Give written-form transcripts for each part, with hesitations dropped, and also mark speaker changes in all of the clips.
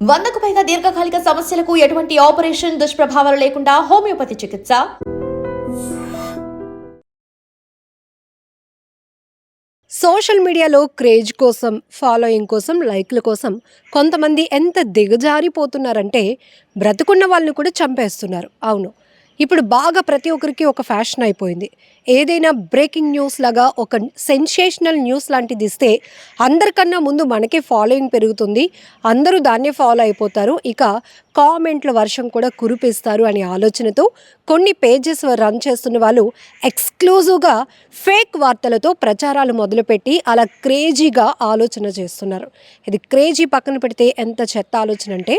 Speaker 1: 100కు పైగా దీర్ఘకాలిక సమస్యలకు ఎటువంటి ఆపరేషన్ దుష్ప్రభావాలు లేకుండా హోమియోపతి చికిత్స.
Speaker 2: సోషల్ మీడియాలో క్రేజ్ కోసం, ఫాలోయింగ్ కోసం, లైక్ల కోసం కొంతమంది ఎంత దిగజారిపోతున్నారంటే బ్రతుకున్న వాళ్ళని కూడా చంపేస్తున్నారు. అవును, ఇప్పుడు బాగా ప్రతి ఒక్కరికి ఒక ఫ్యాషన్ అయిపోయింది. ఏదైనా బ్రేకింగ్ న్యూస్ లాగా ఒక సెన్సేషనల్ న్యూస్ లాంటిది ఇస్తే అందరికన్నా ముందు మనకే ఫాలోయింగ్ పెరుగుతుంది, అందరూ దాన్నే ఫాలో అయిపోతారు, ఇక కామెంట్ల వర్షం కూడా కురిపిస్తారు అనే ఆలోచనతో కొన్ని పేజెస్ రన్ చేస్తున్న వాళ్ళు ఎక్స్క్లూజివ్గా ఫేక్ వార్తలతో ప్రచారాలు మొదలుపెట్టి అలా క్రేజీగా ఆలోచన చేస్తున్నారు. ఇది క్రేజీ పక్కన పెడితే ఎంత చెత్త ఆలోచన అంటే,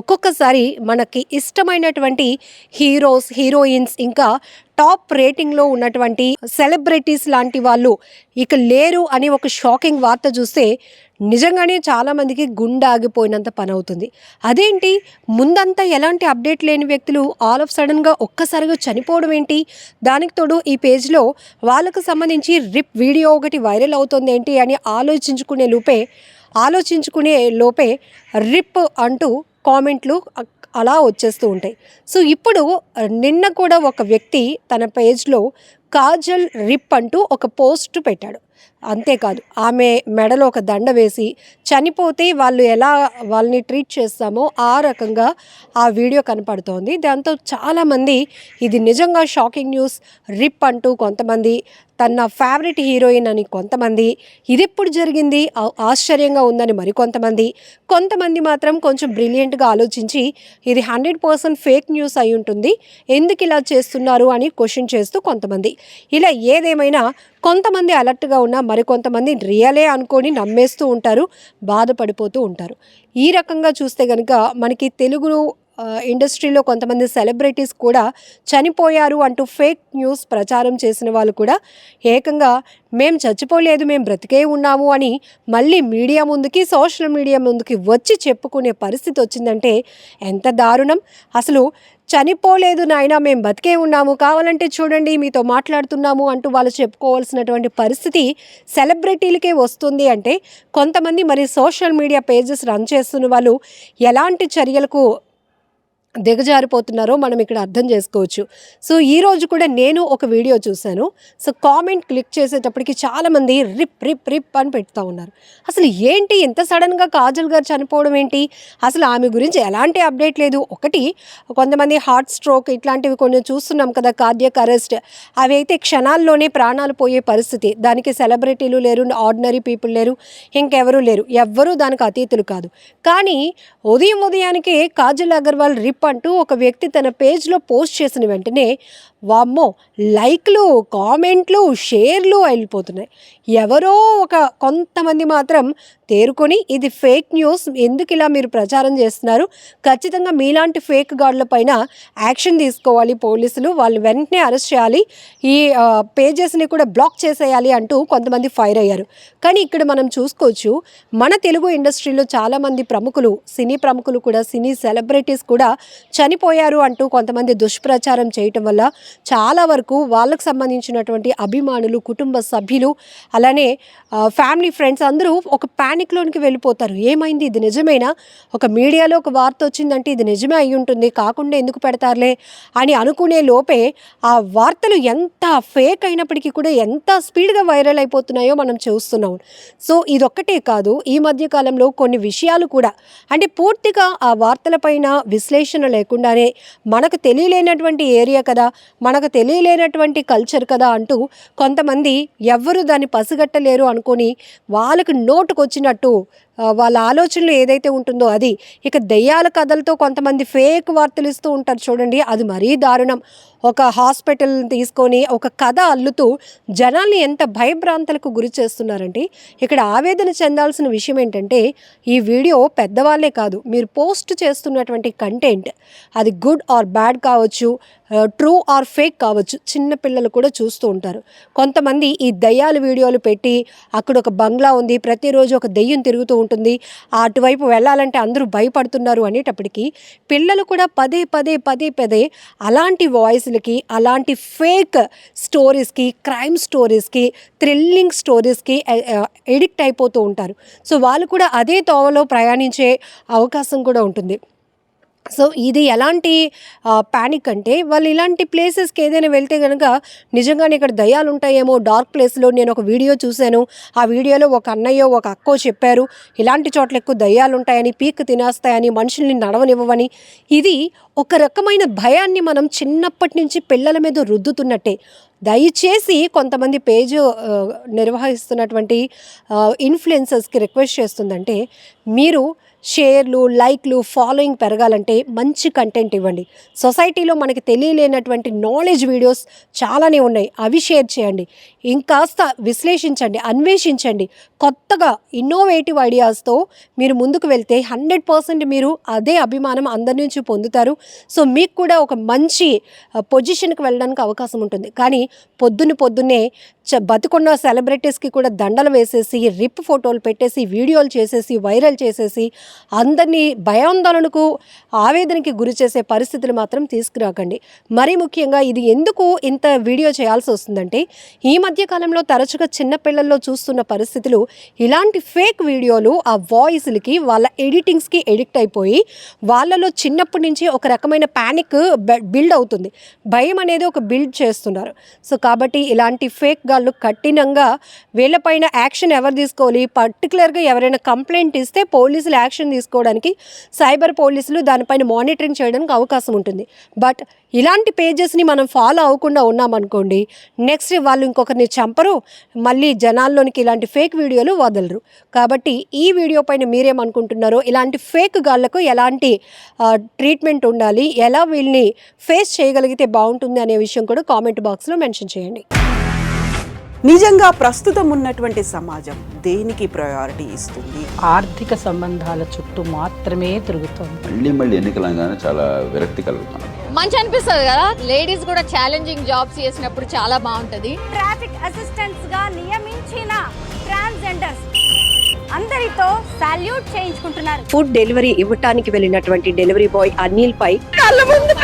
Speaker 2: ఒక్కొక్కసారి మనకి ఇష్టమైనటువంటి హీరోస్, హీరోయిన్స్, ఇంకా టాప్ రేటింగ్లో ఉన్నటువంటి సెలబ్రిటీస్ లాంటి వాళ్ళు ఇక లేరు అని ఒక షాకింగ్ వార్త చూస్తే నిజంగానే చాలామందికి గుండె ఆగిపోయినంత పని అవుతుంది. అదేంటి, ముందంతా ఎలాంటి అప్డేట్ లేని వ్యక్తులు ఆల్ ఆఫ్ సడన్గా ఒక్కసారిగా చనిపోవడం ఏంటి? దానికి తోడు ఈ పేజ్లో వాళ్ళకు సంబంధించి రిప్ వీడియో ఒకటి వైరల్ అవుతుంది ఏంటి అని ఆలోచించుకునే లోపే రిప్ అంటూ కామెంట్లు అలా వచ్చేస్తూ ఉంటాయి. సో ఇప్పుడు నిన్న కూడా ఒక వ్యక్తి తన పేజ్లో కాజల్ రిప్ అంటూ ఒక పోస్ట్ పెట్టాడు. అంతేకాదు, ఆమె మెడలో ఒక దండ వేసి చనిపోతే వాళ్ళని ట్రీట్ చేస్తామో ఆ రకంగా ఆ వీడియో కనపడుతోంది. దాంతో చాలామంది ఇది నిజంగా షాకింగ్ న్యూస్, రిప్ అంటూ కొంతమంది, తన ఫేవరెట్ హీరోయిన్ అని కొంతమంది, ఇది ఎప్పుడు జరిగింది ఆశ్చర్యంగా ఉందని కొంతమంది మాత్రం కొంచెం బ్రిలియంట్గా ఆలోచించి ఇది 100% ఫేక్ న్యూస్ అయి ఉంటుంది, ఎందుకు ఇలా చేస్తున్నారు అని క్వశ్చన్ చేస్తూ కొంతమంది. ఇలా ఏదేమైనా కొంతమంది అలర్ట్గా ఉన్నా మరికొంతమంది రియలే అనుకొని నమ్మేస్తూ ఉంటారు, బాధపడిపోతూ ఉంటారు. ఈ రకంగా చూస్తే కనుక మనకి తెలుగు ఇండస్ట్రీలో కొంతమంది సెలబ్రిటీస్ కూడా చనిపోయారు అంటూ ఫేక్ న్యూస్ ప్రచారం చేసిన వాళ్ళు కూడా ఏకంగా మేము చచ్చిపోలేదు, మేము బ్రతికే ఉన్నాము అని మళ్ళీ మీడియా ముందుకి, సోషల్ మీడియా ముందుకి వచ్చి చెప్పుకునే పరిస్థితి వచ్చిందంటే ఎంత దారుణం. అసలు చనిపోలేదు నాయనా, మేము బతికే ఉన్నాము, కావాలంటే చూడండి మీతో మాట్లాడుతున్నాము అంటూ వాళ్ళు చెప్పుకోవాల్సినటువంటి పరిస్థితి సెలబ్రిటీలకే వస్తుంది అంటే కొంతమంది మరి సోషల్ మీడియా పేజెస్ రన్ చేస్తున్న వాళ్ళు ఎలాంటి చర్యలకు దిగజారిపోతున్నారో మనం ఇక్కడ అర్థం చేసుకోవచ్చు. సో ఈరోజు కూడా నేను ఒక వీడియో చూశాను. సో కామెంట్ క్లిక్ చేసేటప్పటికి చాలామంది రిప్ రిప్ రిప్ అని పెడుతూ ఉన్నారు. అసలు ఏంటి ఇంత సడన్గా కాజల్ గారు చనిపోవడం ఏంటి, అసలు ఆమె గురించి ఎలాంటి అప్డేట్ లేదు. ఒకటి, కొంతమంది హార్ట్ స్ట్రోక్ ఇట్లాంటివి కొన్ని చూస్తున్నాం కదా, కార్డియాక్ అరెస్ట్, అవి అయితే క్షణాల్లోనే ప్రాణాలు పోయే పరిస్థితి. దానికి సెలబ్రిటీలు లేరు, ఆర్డినరీ పీపుల్ లేరు, ఇంకెవరూ లేరు, ఎవ్వరూ దానికి అతీతులు కాదు. కానీ ఉదయానికే కాజల్ అగర్వాల్ రిప్ అంటూ ఒక వ్యక్తి తన పేజ్లో పోస్ట్ చేసిన వెంటనే వామ్మో లైక్లు, కామెంట్లు, షేర్లు వెళ్ళిపోతున్నాయి. ఎవరో కొంతమంది మాత్రం తేరుకొని ఇది ఫేక్ న్యూస్, ఎందుకు ఇలా మీరు ప్రచారం చేస్తున్నారు, ఖచ్చితంగా మీలాంటి ఫేక్ గార్డుల పైన యాక్షన్ తీసుకోవాలి పోలీసులు, వాళ్ళు వెంటనే అరెస్ట్ చేయాలి, ఈ పేజెస్ని కూడా బ్లాక్ చేసేయాలి అంటూ కొంతమంది ఫైర్ అయ్యారు. కానీ ఇక్కడ మనం చూసుకోవచ్చు, మన తెలుగు ఇండస్ట్రీలో చాలామంది ప్రముఖులు, సినీ ప్రముఖులు కూడా, సినీ సెలబ్రిటీస్ కూడా చనిపోయారు అంటూ కొంతమంది దుష్ప్రచారం చేయటం వల్ల చాలా వరకు వాళ్ళకు సంబంధించినటువంటి అభిమానులు, కుటుంబ సభ్యులు, అలానే ఫ్యామిలీ, ఫ్రెండ్స్ అందరూ ఒక ప్యానిక్లోనికి వెళ్ళిపోతారు. ఏమైంది, ఇది నిజమేనా, ఒక మీడియాలో ఒక వార్త వచ్చిందంటే ఇది నిజమే అయి ఉంటుంది, కాకుండా ఎందుకు పెడతారులే అని అనుకునే లోపే ఆ వార్తలు ఎంత ఫేక్ అయినప్పటికీ కూడా ఎంత స్పీడ్గా వైరల్ అయిపోతున్నాయో మనం చూస్తున్నాం. సో ఇదొక్కటే కాదు, ఈ మధ్యకాలంలో కొన్ని విషయాలు కూడా, అంటే పూర్తిగా ఆ వార్తలపైన విశ్లేషణ లేకుండానే మనకు తెలియలేనటువంటి ఏరియా కదా, మనకు తెలియలేనటువంటి కల్చర్ కదా అంటూ కొంతమంది ఎవ్వరూ దాన్ని పసిగట్టలేరు అనుకొని వాళ్ళకు నోటుకొచ్చినట్టు వాళ్ళ ఆలోచనలు ఏదైతే ఉంటుందో అది, ఇక దెయ్యాల కథలతో కొంతమంది ఫేక్ వార్తలు ఇస్తూ ఉంటారు చూడండి, అది మరీ దారుణం. ఒక హాస్పిటల్ తీసుకొని ఒక కథ అల్లుతూ జనాల్ని ఎంత భయభ్రాంతలకు గురి చేస్తున్నారంటే ఇక్కడ ఆవేదన చెందాల్సిన విషయం ఏంటంటే, ఈ వీడియో పెద్దవాళ్ళే కాదు, మీరు పోస్ట్ చేస్తున్నటువంటి కంటెంట్ అది గుడ్ ఆర్ బ్యాడ్ కావచ్చు, ట్రూ ఆర్ ఫేక్ కావచ్చు, చిన్న పిల్లలు కూడా చూస్తూ ఉంటారు. కొంతమంది ఈ దయ్యాల వీడియోలు పెట్టి అక్కడ ఒక బంగ్లా ఉంది, ప్రతిరోజు ఒక దెయ్యం తిరుగుతూ ఉంటుంది, అటువైపు వెళ్ళాలంటే అందరూ భయపడుతున్నారు అనేటప్పటికీ పిల్లలు కూడా పదే పదే పదే పదే అలాంటి వాయిస్లకి, అలాంటి ఫేక్ స్టోరీస్కి, క్రైమ్ స్టోరీస్కి, థ్రిల్లింగ్ స్టోరీస్కి ఎడిక్ట్ అయిపోతూ ఉంటారు. సో వాళ్ళు కూడా అదే తోవలో ప్రయాణించే అవకాశం కూడా ఉంటుంది. సో ఇది ఎలాంటి ప్యానిక్ అంటే, వాళ్ళు ఇలాంటి ప్లేసెస్కి ఏదైనా వెళ్తే కనుక నిజంగానే ఇక్కడ దయ్యాలు ఉంటాయేమో, డార్క్ ప్లేస్లో నేను ఒక వీడియో చూశాను, ఆ వీడియోలో ఒక అన్నయ్యో ఒక అక్కో చెప్పారు ఇలాంటి చోట్ల ఎక్కువ దయ్యాలు ఉంటాయని, పీక్ తినేస్తాయని, మనుషుల్ని నడవనివ్వవని. ఇది ఒక రకమైన భయాన్ని మనం చిన్నప్పటి నుంచి పిల్లల మీద రుద్దుతున్నట్టే. దయచేసి కొంతమంది పేజ్ నిర్వహిస్తున్నటువంటి ఇన్ఫ్లుయెన్సర్స్కి రిక్వెస్ట్ చేస్తుందంటే, మీరు షేర్లు, లైక్లు, ఫాలోయింగ్ పెరగాలంటే మంచి కంటెంట్ ఇవ్వండి. సొసైటీలో మనకి తెలియలేనటువంటి నాలెడ్జ్ వీడియోస్ చాలానే ఉన్నాయి, అవి షేర్ చేయండి. ఇంకాస్త విశ్లేషించండి, అన్వేషించండి. కొత్తగా ఇన్నోవేటివ్ ఐడియాస్తో మీరు ముందుకు వెళ్తే 100% మీరు అదే అభిమానం అందరి నుంచి పొందుతారు. సో మీకు కూడా ఒక మంచి పొజిషన్కి వెళ్ళడానికి అవకాశం ఉంటుంది. కానీ పొద్దున్నే బతుకున్న సెలబ్రిటీస్కి కూడా దండలు వేసేసి, రిప్ ఫోటోలు పెట్టేసి, వీడియోలు చేసేసి, వైరల్ చేసేసి అందరినీ భయాందోళనకు, ఆవేదనకి గురి చేసే పరిస్థితులు మాత్రం తీసుకురాకండి. మరీ ముఖ్యంగా ఇది ఎందుకు ఇంత వీడియో చేయాల్సి వస్తుందంటే, ఈ మధ్యకాలంలో తరచుగా చిన్నపిల్లల్లో చూస్తున్న పరిస్థితులు ఇలాంటి ఫేక్ వీడియోలు, ఆ వాయిస్లకి, వాళ్ళ ఎడిటింగ్స్కి ఎడిక్ట్ అయిపోయి వాళ్ళలో చిన్నప్పటి నుంచి ఒక రకమైన ప్యానిక్ బిల్డ్ అవుతుంది. భయం అనేది ఒక బిల్డ్ చేస్తున్నారు. సో కాబట్టి ఇలాంటి ఫేక్ గాళ్ళు కఠినంగా వీళ్ళపైన యాక్షన్ ఎవరు తీసుకోవాలి, పర్టికులర్గా ఎవరైనా కంప్లైంట్ ఇస్తే పోలీసులు యాక్షన్ తీసుకోవడానికి, సైబర్ పోలీసులు దానిపైన మానిటరింగ్ చేయడానికి అవకాశం ఉంటుంది. బట్ ఇలాంటి పేజెస్ని మనం ఫాలో అవ్వకుండా ఉన్నామనుకోండి, నెక్స్ట్ వాళ్ళు ఇంకొకరిని చంపరు, మళ్ళీ జనాల్లోనికి ఇలాంటి ఫేక్ వీడియోలు వదలరు. కాబట్టి ఈ వీడియో పైన మీరేమనుకుంటున్నారో, ఇలాంటి ఫేక్ గాళ్లకు ఎలాంటి ట్రీట్మెంట్ ఉండాలి, ఎలా వీళ్ళని ఫేస్ చేయగలిగితే బాగుంటుంది అనే విషయం కూడా కామెంట్ బాక్స్లో మెన్షన్ చేయండి.
Speaker 3: నిజంగా ప్రస్తుతం ఉన్నటువంటి సమాజం దేనికి ప్రయారిటీ ఇస్తుంది?
Speaker 4: ఆర్థిక సంబంధాల చుట్టూ మాత్రమే తిరుగుతుంది.
Speaker 5: మళ్ళీ ఎన్నికలంగానే చాలా విరక్తి కలుగుతాను.
Speaker 6: మంచి అనిపిస్తుంది కదా, లేడీస్ కూడా ఛాలెంజింగ్ జాబ్స్ చేసినప్పుడు చాలా బాగుంటది.
Speaker 7: ట్రాఫిక్ అసిస్టెంట్స్ గా నియమించిన ట్రాన్స్జెండర్స్ అందరితో సాల్యూట్ చేయించుకుంటున్నారు.
Speaker 2: ఫుడ్ డెలివరీ ఇవ్వటానికి వెళ్ళినటువంటి డెలివరీ బాయ్ అనిల్ పై
Speaker 3: కళ్ళ ముందు